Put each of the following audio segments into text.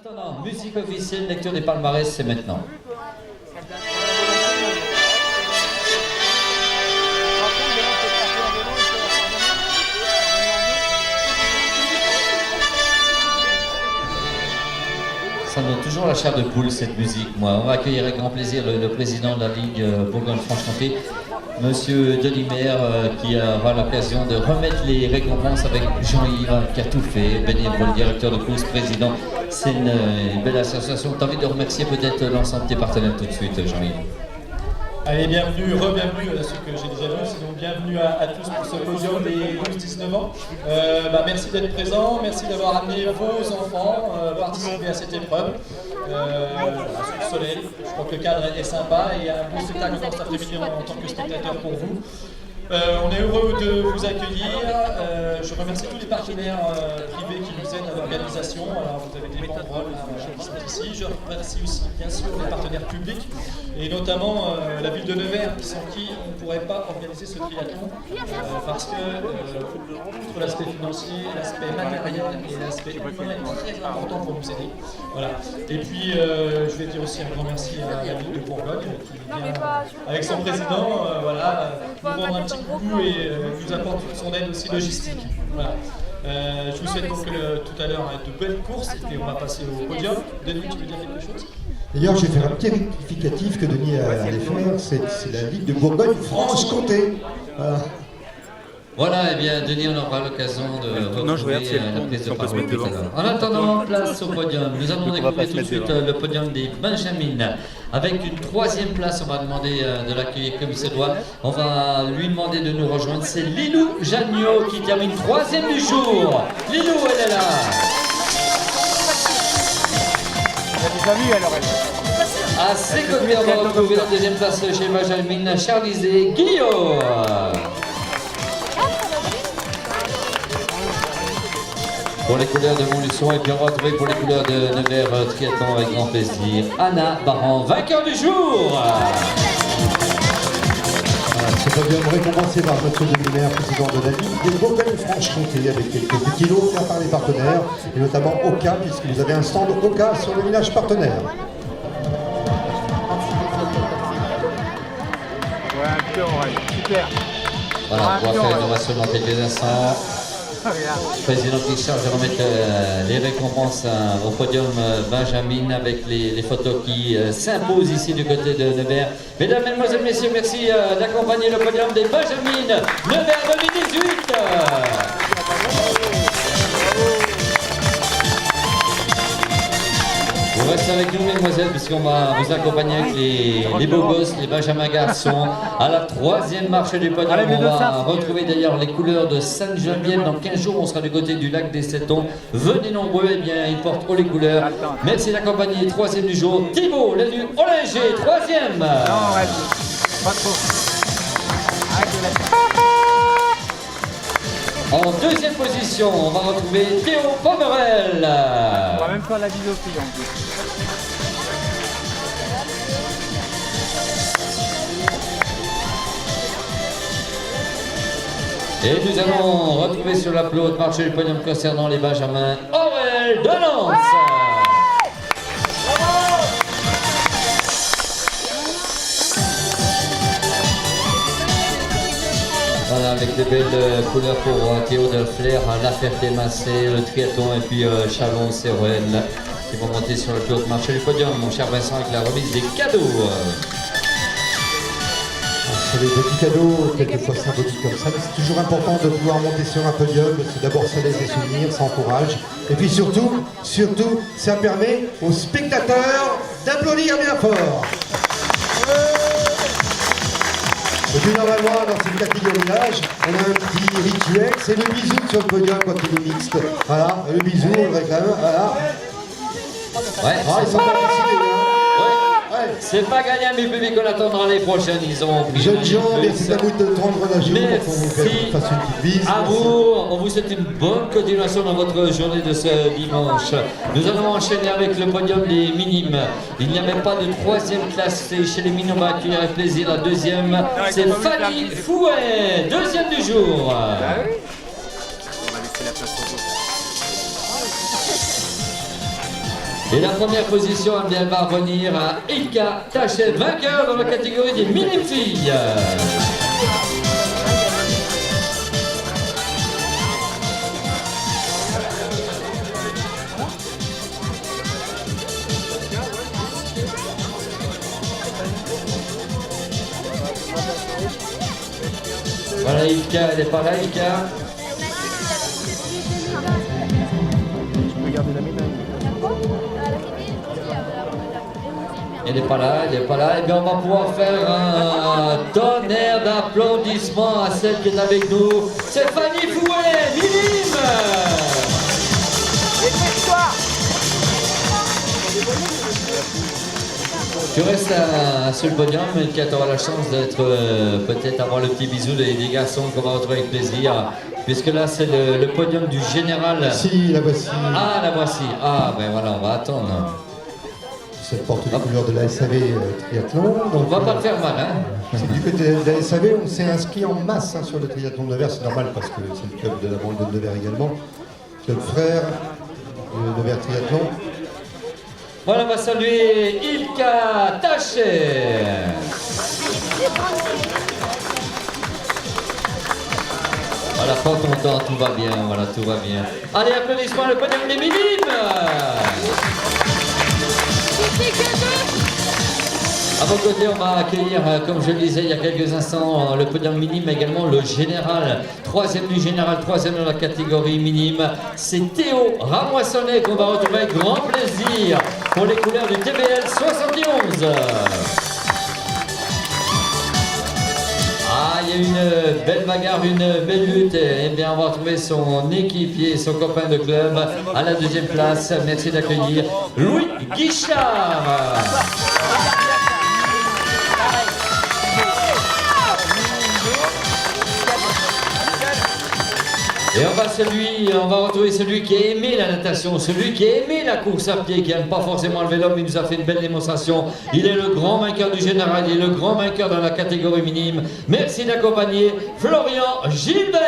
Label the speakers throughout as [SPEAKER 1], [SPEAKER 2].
[SPEAKER 1] attendant, musique officielle, lecture des palmarès, c'est maintenant. Ça me donne toujours la chair de poule, cette musique, moi. On va accueillir avec grand plaisir le président de la Ligue Bourgogne-Franche-Comté, Monsieur Denis Maire, qui aura l'occasion de remettre les récompenses avec Jean-Yves, qui a tout fait, bénévole, directeur de course, président. C'est une belle association. Tu as envie de remercier peut-être l'ensemble de tes partenaires tout de suite, Jean-Yves?
[SPEAKER 2] Allez, bienvenue, re-bienvenue à ceux que j'ai déjà vus, sinon bienvenue à tous pour ce podium des 12-19 ans. Merci d'être présents, merci d'avoir amené vos enfants participer à cette épreuve. Sous le soleil, je crois que le cadre est sympa et un bon spectacle encore cet après-midi en tant que spectateur pour vous. On est heureux de vous accueillir. Je remercie tous les partenaires privés qui nous aident à l'organisation. Alors vous avez des banderoles qui sont ici. Je remercie aussi bien sûr les partenaires publics et notamment la ville de Nevers sans qui on ne pourrait pas organiser ce triathlon parce que outre l'aspect financier, l'aspect matériel et l'aspect humain est très important pour nous aider. Voilà. Et puis je vais dire aussi un grand merci à la ville de Bourgogne qui vient avec son président nous rendre un petit coup et nous apporte toute son aide aussi logistique. Voilà. Je vous souhaite donc tout à l'heure de belles courses et on va passer au podium. Denis, tu veux dire quelque chose?
[SPEAKER 3] D'ailleurs, je vais faire un petit rectificatif que Denis allait faire, c'est la Ligue de Bourgogne-Franche-Comté.
[SPEAKER 1] Voilà, et bien Denis, on aura l'occasion de retrouver la prise de parole tout à l'heure. En attendant, place au podium. Nous allons découvrir tout de suite le podium des Benjamines. Avec une troisième place, on va demander de l'accueillir comme il se doit. On va lui demander de nous rejoindre. C'est Lilou Jagnot qui termine troisième du jour. Lilou, elle est là. À ses côtés, on va retrouver la deuxième place chez Benjamine, Charlisé Guillaume. Pour les couleurs de Montluçon, et puis on va retrouver pour les couleurs de Nevers Triathlon avec grand plaisir Anna Baran, vainqueur du jour.
[SPEAKER 3] Ce podium récompensé par M. Denis Maire, président de la Ligue des Bourgogne-Franche-Comté, avec quelques petits lots offerts par les partenaires, et notamment Oka, puisque vous avez un stand Oka sur le village partenaire.
[SPEAKER 4] Super.
[SPEAKER 1] Voilà, on va faire une ovation dans quelques instants. Président qui charge de remettre les récompenses au podium Benjamin avec les photos qui s'imposent ici du côté de Nevers. Mesdames, Mesdemoiselles, Messieurs, merci d'accompagner le podium des Benjamines Nevers 2018. Vous restez avec nous, mesdemoiselles, puisqu'on va vous accompagner avec les beaux gosses, les Benjamins garçons, à la troisième marche du podium. On va retrouver d'ailleurs les couleurs de Sainte-Geneviève. Dans 15 jours, on sera du côté du lac des Setons. Venez nombreux, eh bien, ils portent haut les couleurs. Merci d'accompagner, troisième du jour, Thibaut Lélu Ollinger, troisième.
[SPEAKER 4] Non, pas trop.
[SPEAKER 1] En deuxième position, on va retrouver Théo Pomerel.
[SPEAKER 4] On va même faire la vidéo fille en plus.
[SPEAKER 1] Et nous allons retrouver sur la plus haute marche du podium concernant les Benjamins, Aurel de Lens. Voilà, avec des belles couleurs pour Théo de Flair, La Ferté-Massé, le triathlon et puis Chalon, Céruel qui vont monter sur le plus haute marche du podium. Mon cher Vincent, avec la remise des cadeaux.
[SPEAKER 3] Sur les petits cadeaux, quelquefois symboliques comme ça, mais c'est toujours important de pouvoir monter sur un podium. C'est d'abord ça laisse des souvenirs, ça encourage. Et puis surtout, ça permet aux spectateurs d'applaudir bien fort. Et puis normalement, dans cette catégorie-là, on a un petit rituel, c'est le bisou sur le podium quand il est mixte. Voilà, le bisou, on le réclame, voilà.
[SPEAKER 1] Ouais,
[SPEAKER 3] ils sont pas décidés, hein.
[SPEAKER 1] C'est pas gagné, mais public, on attendra les prochaines. Ils ont pris.
[SPEAKER 3] Jeunes gens, merci à vous de prendre la journée pour vous faire une petite bise.
[SPEAKER 1] À vous, on vous souhaite une bonne continuation dans votre journée de ce dimanche. Nous allons enchaîner avec le podium des minimes. Il n'y a même pas de troisième classe chez les minimes. On va accueillir avec plaisir la deuxième. C'est Fanny Fouet, deuxième du jour.
[SPEAKER 4] On va laisser la place aux autres.
[SPEAKER 1] Et la première position eh bien, va revenir à Ilka Tachet, vainqueur dans la catégorie des minimes filles. Voilà Ilka, elle n'est pas là Ilka. Elle n'est pas là, elle n'est pas là. Et bien on va pouvoir faire un tonnerre d'applaudissements à celle qui est avec nous. C'est Fanny Fouet, minime. Tu restes sur le podium, mais tu auras la chance d'être peut-être avoir le petit bisou des garçons qu'on va retrouver avec plaisir. Puisque là c'est le podium du général.
[SPEAKER 3] Si, la voici.
[SPEAKER 1] Ah, la voici. Ah, ben voilà, on va attendre.
[SPEAKER 3] Cette porte les couleurs de la SAV triathlon.
[SPEAKER 1] On va pas le faire mal, hein.
[SPEAKER 3] Du côté de la SAV, on s'est inscrit en masse sur le triathlon de Nevers, c'est normal parce que c'est le club de la banlieue de Nevers également. Club frère, le Nevers Triathlon.
[SPEAKER 1] Voilà, on va saluer Ilka Tachet. Voilà, pas content, tout va bien, voilà, tout va bien. Allez, applaudissements, le podium des minimes. À vos côtés, on va accueillir, comme je le disais il y a quelques instants, le podium minime, mais également le général, troisième du général, troisième dans la catégorie minime. C'est Théo Ramoissonnet qu'on va retrouver avec grand plaisir pour les couleurs du TBL 71. Ah, il y a une belle bagarre, une belle lutte. Eh bien, on va retrouver son équipier, son copain de club à la deuxième place. Merci d'accueillir Louis Guichard. Et on va retrouver celui qui a aimé la natation, celui qui a aimé la course à pied, qui n'aime pas forcément le vélo, mais il nous a fait une belle démonstration. Il est le grand vainqueur du général, il est le grand vainqueur dans la catégorie minime. Merci d'accompagner Florian Gilbert.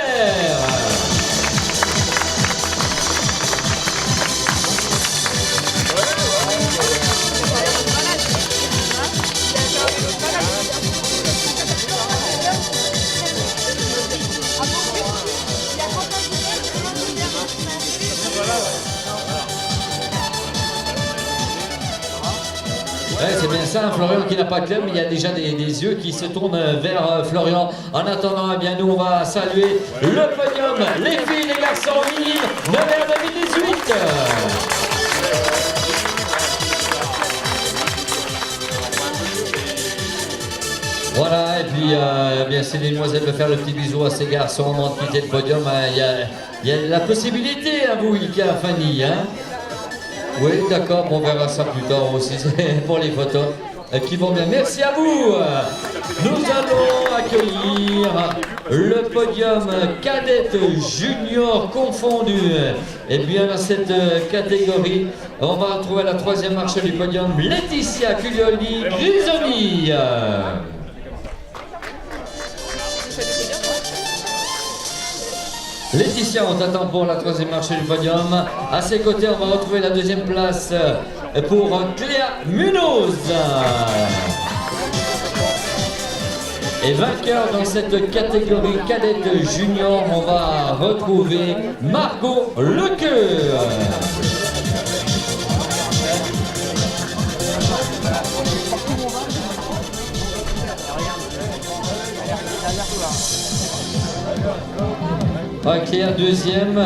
[SPEAKER 1] Ouais, c'est bien ça, Florian qui n'a pas de club, mais il y a déjà des yeux qui se tournent vers Florian. En attendant, eh bien, nous on va saluer le podium, les filles, les garçons, minimes, Nevers 2018. Voilà, et puis bien c'est les demoiselles de faire le petit bisou à ces garçons avant de quitter le podium. Il y a la possibilité à vous, Ilka, Fanny, hein. Oui, d'accord, on verra ça plus tard aussi pour les photos qui vont bien. Merci à vous. Nous allons accueillir le podium cadette junior confondu. Et bien dans cette catégorie, on va retrouver la troisième marche du podium, Laetitia Cuglioli-Grisoni. Laetitia, on t'attend pour la troisième marche du podium. À ses côtés, on va retrouver la deuxième place pour Cléa Munoz. Et vainqueur dans cette catégorie cadette junior, on va retrouver Margot Lequeux. Claire deuxième.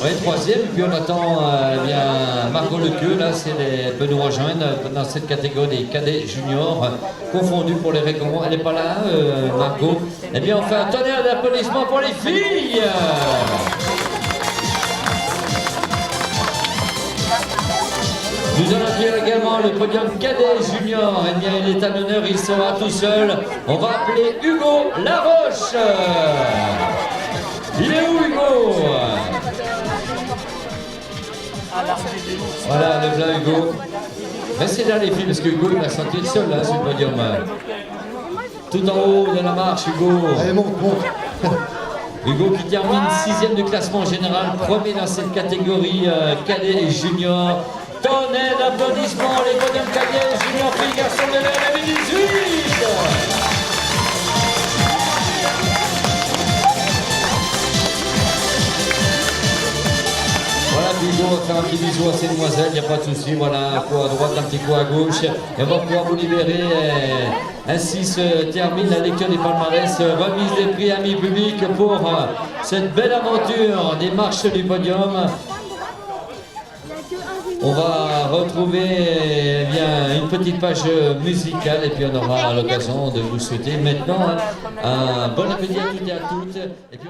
[SPEAKER 1] Oui, troisième, puis on attend bien Margot Lequeux, là, elle peut nous rejoindre dans cette catégorie des cadets juniors, confondus pour les récompenses. Elle n'est pas là, Margot. Eh bien, on fait un tonnerre d'applaudissements pour les filles. Nous allons accueillir également le podium cadet junior. Eh bien, il est à l'honneur, il sera tout seul. On va appeler Hugo Laroche. Il est où, Hugo? Voilà, le blanc Hugo. Restez là les filles, parce que Hugo il va se sentir seul là sur le podium. Tout en haut de la marche, Hugo.
[SPEAKER 3] Allez, monte.
[SPEAKER 1] Hugo qui termine 6e du classement général, premier dans cette catégorie cadet et junior. Tonnerre d'applaudissements, les podiums cadets, junior, filles, garçons de la 2018. Voilà, Hugo va faire un petit bisou à ces demoiselles, il n'y a pas de souci. Voilà, un coup à droite, un petit coup à gauche. Et on va pouvoir vous libérer. Ainsi se termine la lecture des palmarès, remise des prix amis publics pour cette belle aventure des marches du podium. On va retrouver une petite page musicale et puis on aura l'occasion de vous souhaiter maintenant un bon appétit à toutes et à toutes. Et puis